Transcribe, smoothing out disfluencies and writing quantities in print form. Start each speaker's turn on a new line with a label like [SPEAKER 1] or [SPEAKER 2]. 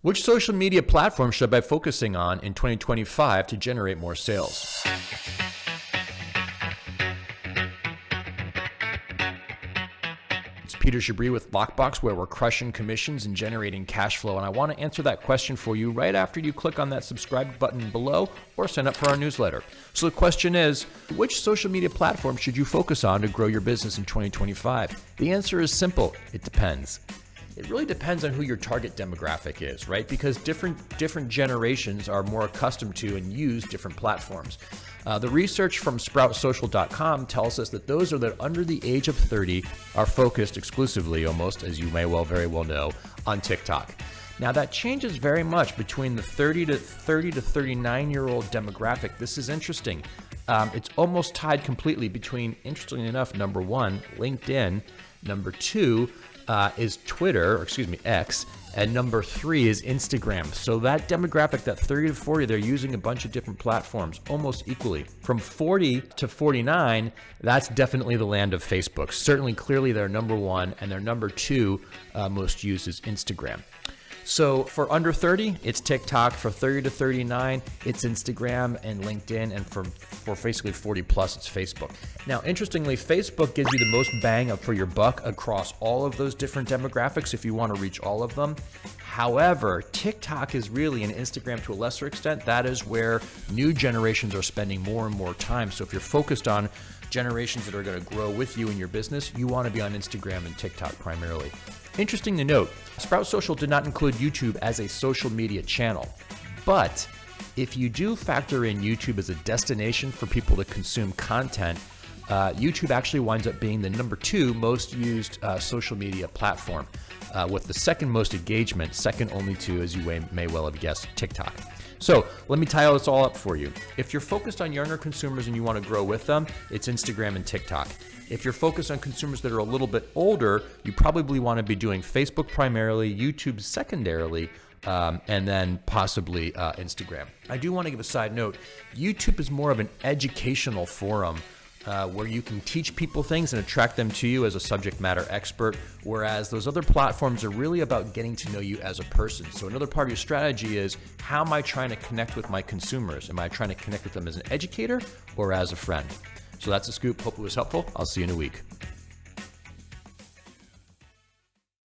[SPEAKER 1] Which social media platform should I be focusing on in 2025 to generate more sales? It's Peter Chabris with Lockbox, where we're crushing commissions and generating cash flow. And I want to answer that question for you right after you click on that subscribe button below or sign up for our newsletter. So the question is, which social media platform should you focus on to grow your business in 2025? The answer is simple. It depends. It really depends on who your target demographic is, right? Because different generations are more accustomed to and use different platforms. The research from sproutsocial.com tells us that those that are under the age of 30 are focused exclusively, almost, as you may very well know, on TikTok. Now that changes very much between the 30 to 39-year-old demographic. This is interesting. It's almost tied completely between, interestingly enough, number one, LinkedIn, number two, is Twitter, X, and number three is Instagram. So that demographic, that 30 to 40, they're using a bunch of different platforms almost equally. From 40 to 49, that's definitely the land of Facebook. Certainly, clearly, they're number one, and their number two most used is Instagram. So for under 30, it's TikTok. For 30 to 39, it's Instagram and LinkedIn. And for basically 40 plus, it's Facebook. Now, interestingly, Facebook gives you the most bang for your buck across all of those different demographics if you want to reach all of them. However, TikTok is really, and Instagram to a lesser extent, that is where new generations are spending more and more time. So if you're focused on generations that are going to grow with you in your business, you want to be on Instagram and TikTok primarily. Interesting to note, Sprout Social did not include YouTube as a social media channel, but if you do factor in YouTube as a destination for people to consume content, YouTube actually winds up being the number two most used social media platform, with the second most engagement, second only to, as you may well have guessed, TikTok. So let me tie all this all up for you. If you're focused on younger consumers and you want to grow with them, it's Instagram and TikTok. If you're focused on consumers that are a little bit older, you probably want to be doing Facebook primarily, YouTube secondarily, and then possibly Instagram. I do want to give a side note. YouTube is more of an educational forum where you can teach people things and attract them to you as a subject matter expert, whereas those other platforms are really about getting to know you as a person. So another part of your strategy is, how am I trying to connect with my consumers? Am I trying to connect with them as an educator or as a friend? So that's a scoop. Hope it was helpful. I'll see you in a week.